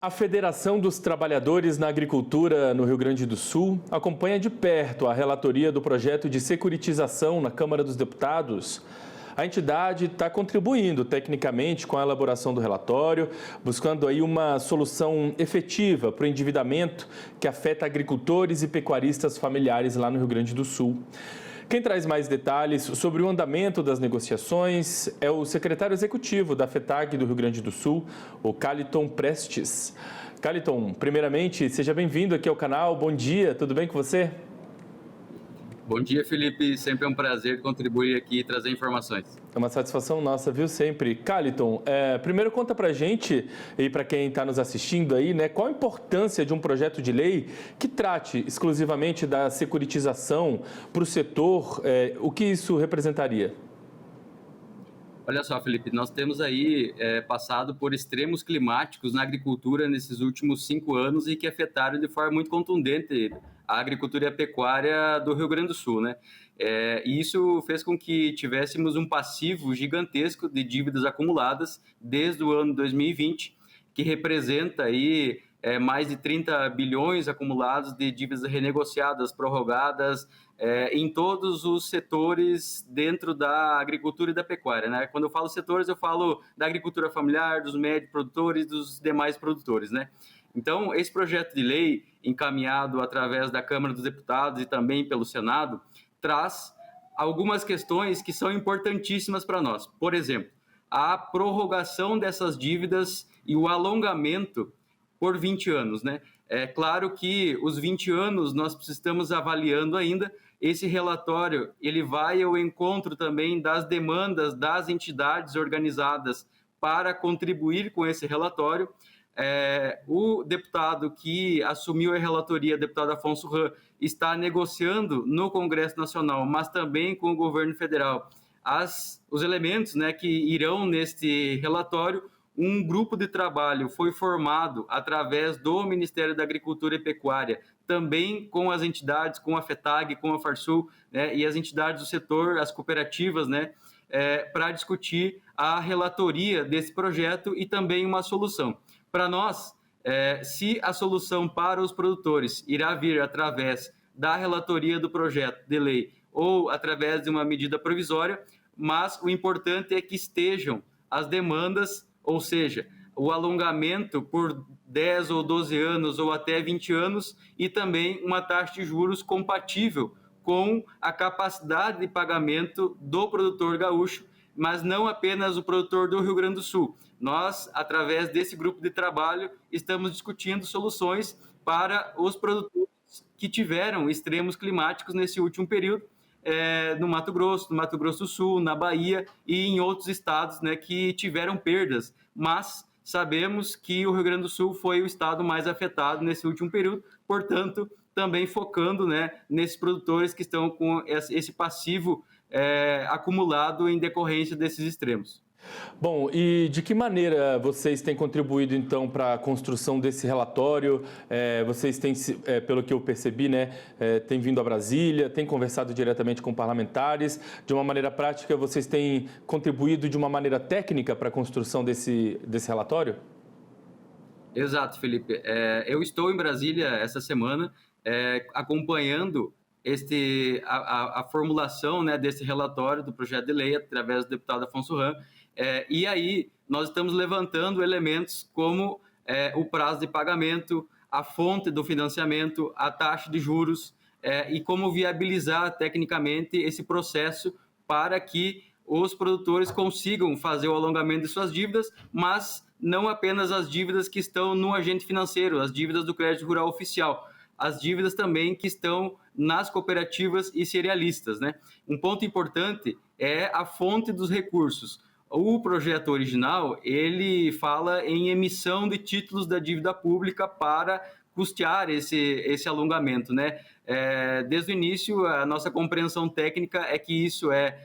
A Federação dos Trabalhadores na Agricultura no Rio Grande do Sul acompanha de perto a relatoria do projeto de securitização na Câmara dos Deputados. A entidade está contribuindo tecnicamente com a elaboração do relatório, buscando aí uma solução efetiva para o endividamento que afeta agricultores e pecuaristas familiares lá no Rio Grande do Sul. Quem traz mais detalhes sobre o andamento das negociações é o secretário executivo da FETAG do Rio Grande do Sul, o Caliton Prestes. Caliton, primeiramente, seja bem-vindo aqui ao canal. Bom dia, tudo bem com você? Bom dia, Felipe. Sempre é um prazer contribuir aqui e trazer informações. É uma satisfação nossa, viu, sempre. Caliton, primeiro conta pra gente e para quem está nos assistindo aí, né, qual a importância de um projeto de lei que trate exclusivamente da securitização para o setor, o que isso representaria? Olha só, Felipe, nós temos aí passado por extremos climáticos na agricultura nesses últimos 5 anos e que afetaram de forma muito contundente a agricultura e a pecuária do Rio Grande do Sul, né? E isso fez com que tivéssemos um passivo gigantesco de dívidas acumuladas desde o ano 2020, que representa aí mais de 30 bilhões acumulados de dívidas renegociadas, prorrogadas, em todos os setores dentro da agricultura e da pecuária, né? Quando eu falo setores, eu falo da agricultura familiar, dos médios produtores, dos demais produtores, né? Então, esse projeto de lei, encaminhado através da Câmara dos Deputados e também pelo Senado, traz algumas questões que são importantíssimas para nós. Por exemplo, a prorrogação dessas dívidas e o alongamento por 20 anos, né? É claro que os 20 anos nós estamos avaliando ainda. Esse relatório, ele vai ao encontro também das demandas das entidades organizadas para contribuir com esse relatório. O deputado que assumiu a relatoria, deputado Afonso Ram, está negociando no Congresso Nacional, mas também com o governo federal, os elementos, né, que irão neste relatório. Um grupo de trabalho foi formado através do Ministério da Agricultura e Pecuária, também com as entidades, com a FETAG, com a Farsul, né, e as entidades do setor, as cooperativas, né, para discutir a relatoria desse projeto e também uma solução. Para nós, se a solução para os produtores irá vir através da relatoria do projeto de lei ou através de uma medida provisória, mas o importante é que estejam as demandas, ou seja, o alongamento por 10 ou 12 anos ou até 20 anos e também uma taxa de juros compatível com a capacidade de pagamento do produtor gaúcho, mas não apenas o produtor do Rio Grande do Sul. Nós, através desse grupo de trabalho, estamos discutindo soluções para os produtores que tiveram extremos climáticos nesse último período, no Mato Grosso do Sul, na Bahia e em outros estados, né, que tiveram perdas. Mas sabemos que o Rio Grande do Sul foi o estado mais afetado nesse último período, portanto, também focando, né, nesses produtores que estão com esse passivo acumulado em decorrência desses extremos. Bom, e de que maneira vocês têm contribuído, então, para a construção desse relatório? Vocês têm, pelo que eu percebi, né, têm vindo a Brasília, têm conversado diretamente com parlamentares. De uma maneira prática, vocês têm contribuído de uma maneira técnica para a construção desse relatório? Exato, Felipe. Eu estou em Brasília essa semana, acompanhando a formulação, né, desse relatório do projeto de lei através do deputado Afonso Ram. E aí nós estamos levantando elementos como o prazo de pagamento, a fonte do financiamento, a taxa de juros e como viabilizar tecnicamente esse processo para que os produtores consigam fazer o alongamento de suas dívidas, mas não apenas as dívidas que estão no agente financeiro, as dívidas do crédito rural oficial, as dívidas também que estão nas cooperativas e cerealistas, né? Um ponto importante é a fonte dos recursos. O projeto original, ele fala em emissão de títulos da dívida pública para custear esse alongamento, né? Desde o início, a nossa compreensão técnica é que isso é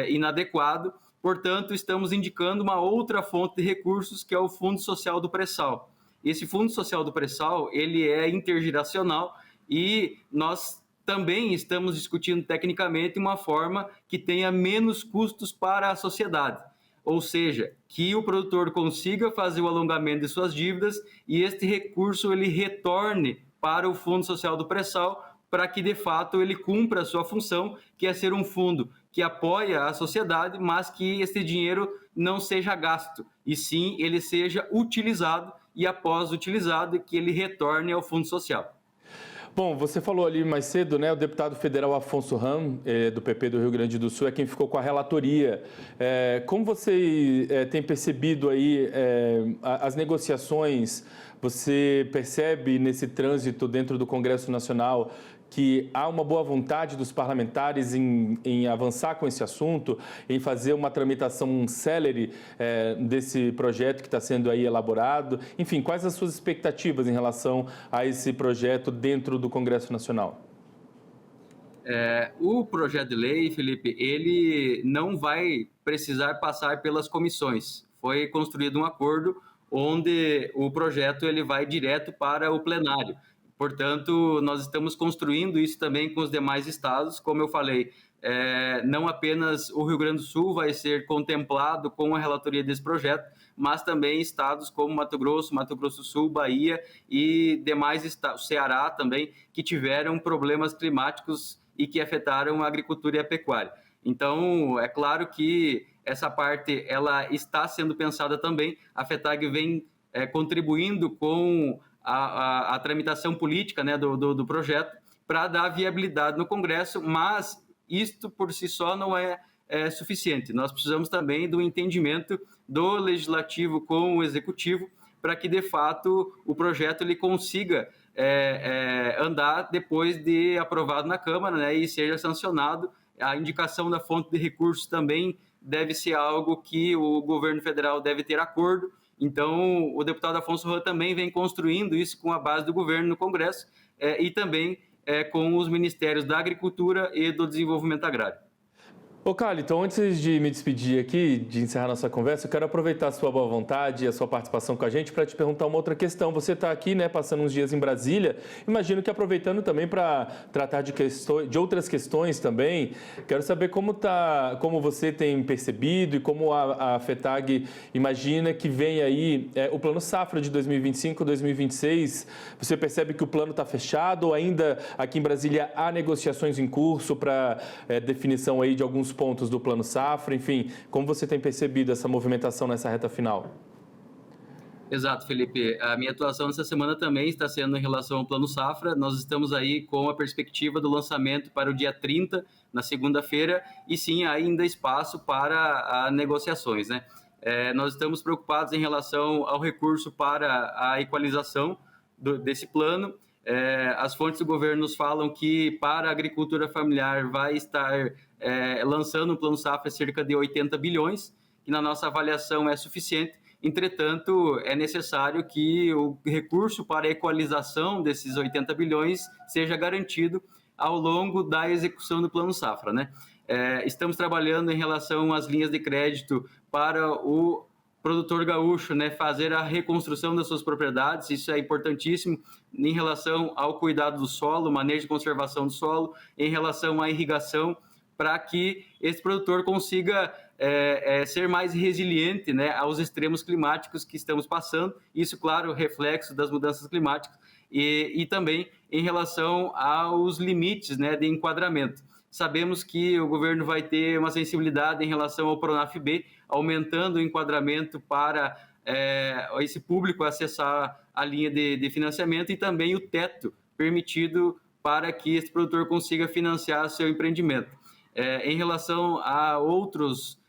inadequado, portanto, estamos indicando uma outra fonte de recursos, que é o Fundo Social do Pré-Sal. Esse Fundo Social do Pré-Sal, ele é intergeracional e nós também estamos discutindo tecnicamente uma forma que tenha menos custos para a sociedade. ou seja, que o produtor consiga fazer o alongamento de suas dívidas e este recurso ele retorne para o Fundo Social do Pré-sal, para que, de fato, ele cumpra a sua função, que é ser um fundo que apoia a sociedade, mas que esse dinheiro não seja gasto, e sim ele seja utilizado e, após utilizado, que ele retorne ao Fundo Social. Bom, você falou ali mais cedo, né? O deputado federal Afonso Ram, do PP do Rio Grande do Sul, é quem ficou com a relatoria. Como você tem percebido aí as negociações? Você percebe nesse trânsito dentro do Congresso Nacional que há uma boa vontade dos parlamentares em avançar com esse assunto, em fazer uma tramitação célere desse projeto que está sendo aí elaborado? Enfim, quais as suas expectativas em relação a esse projeto dentro do Congresso Nacional? O projeto de lei, Felipe, ele não vai precisar passar pelas comissões. Foi construído um acordo onde o projeto ele vai direto para o plenário. Portanto, nós estamos construindo isso também com os demais estados. Como eu falei, não apenas o Rio Grande do Sul vai ser contemplado com a relatoria desse projeto, mas também estados como Mato Grosso do Sul, Bahia e demais estados, Ceará também, que tiveram problemas climáticos e que afetaram a agricultura e a pecuária. Então, é claro que essa parte ela está sendo pensada também. A FETAG vem contribuindo com a tramitação política, né, do projeto para dar viabilidade no Congresso, mas isto por si só não é suficiente. Nós precisamos também do entendimento do Legislativo com o Executivo para que, de fato, o projeto ele consiga andar depois de aprovado na Câmara, né, e seja sancionado. A indicação da fonte de recursos também deve ser algo que o governo federal deve ter acordo. Então, o deputado Afonso Ram também vem construindo isso com a base do governo no Congresso e também com os ministérios da Agricultura e do Desenvolvimento Agrário. Ô, Carlos, então antes de me despedir aqui, de encerrar nossa conversa, eu quero aproveitar a sua boa vontade e a sua participação com a gente para te perguntar uma outra questão. Você está aqui, né, passando uns dias em Brasília, imagino que aproveitando também para tratar de outras questões também. Quero saber como você tem percebido e como a FETAG imagina que vem aí o Plano Safra de 2025-2026. Você percebe que o plano está fechado ou ainda aqui em Brasília há negociações em curso para definição aí de alguns pontos do Plano Safra, enfim, como você tem percebido essa movimentação nessa reta final? Exato, Felipe. A minha atuação essa semana também está sendo em relação ao Plano Safra. Nós estamos aí com a perspectiva do lançamento para o dia 30, na segunda-feira, e sim, há ainda espaço para negociações, né? Nós estamos preocupados em relação ao recurso para a equalização desse plano. As fontes do governo nos falam que para a agricultura familiar vai estar lançando um Plano Safra cerca de 80 bilhões, que na nossa avaliação é suficiente. Entretanto, é necessário que o recurso para a equalização desses 80 bilhões seja garantido ao longo da execução do Plano Safra, né? Estamos trabalhando em relação às linhas de crédito para o produtor gaúcho, né, fazer a reconstrução das suas propriedades. Isso é importantíssimo em relação ao cuidado do solo, manejo e conservação do solo, em relação à irrigação, para que esse produtor consiga ser mais resiliente, né, aos extremos climáticos que estamos passando. Isso, claro, reflexo das mudanças climáticas e também em relação aos limites, né, de enquadramento. Sabemos que o governo vai ter uma sensibilidade em relação ao Pronaf-B, aumentando o enquadramento para esse público acessar a linha de financiamento e também o teto permitido para que esse produtor consiga financiar seu empreendimento. Em relação a outros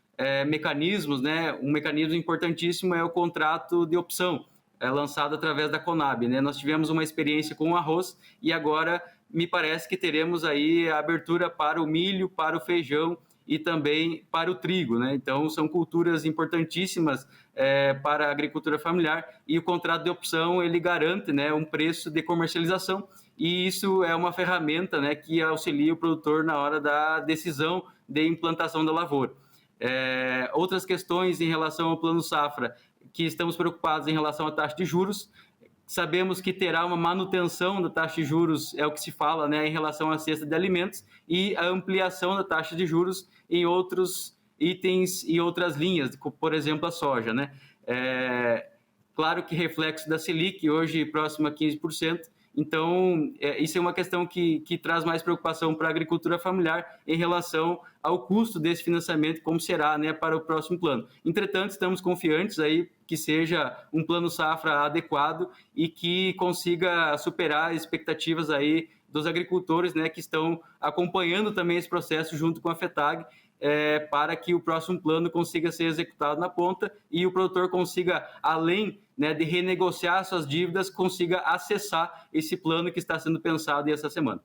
mecanismos, né, um mecanismo importantíssimo é o contrato de opção, lançado através da Conab, né? Nós tivemos uma experiência com o arroz e agora me parece que teremos aí a abertura para o milho, para o feijão e também para o trigo, né? Então, são culturas importantíssimas para a agricultura familiar e o contrato de opção, ele garante, né, um preço de comercialização e isso é uma ferramenta, né, que auxilia o produtor na hora da decisão de implantação da lavoura. Outras questões em relação ao Plano Safra, que estamos preocupados em relação à taxa de juros. Sabemos que terá uma manutenção da taxa de juros, é o que se fala, né, em relação à cesta de alimentos, e a ampliação da taxa de juros em outros itens e outras linhas, por exemplo, a soja, né? Claro que reflexo da Selic, hoje próximo a 15%, então isso é uma questão que traz mais preocupação para a agricultura familiar em relação ao custo desse financiamento, como será, né, para o próximo plano. Entretanto, estamos confiantes aí que seja um plano safra adequado e que consiga superar as expectativas aí dos agricultores, né, que estão acompanhando também esse processo junto com a FETAG, para que o próximo plano consiga ser executado na ponta e o produtor consiga, além, né, de renegociar suas dívidas, consiga acessar esse plano que está sendo pensado essa semana.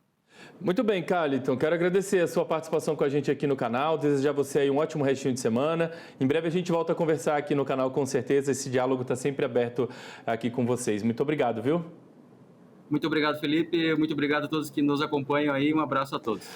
Muito bem, Carlton, quero agradecer a sua participação com a gente aqui no canal, desejar você aí um ótimo restinho de semana. Em breve a gente volta a conversar aqui no canal, com certeza, esse diálogo está sempre aberto aqui com vocês. Muito obrigado, viu? Muito obrigado, Felipe. Muito obrigado a todos que nos acompanham aí. Um abraço a todos.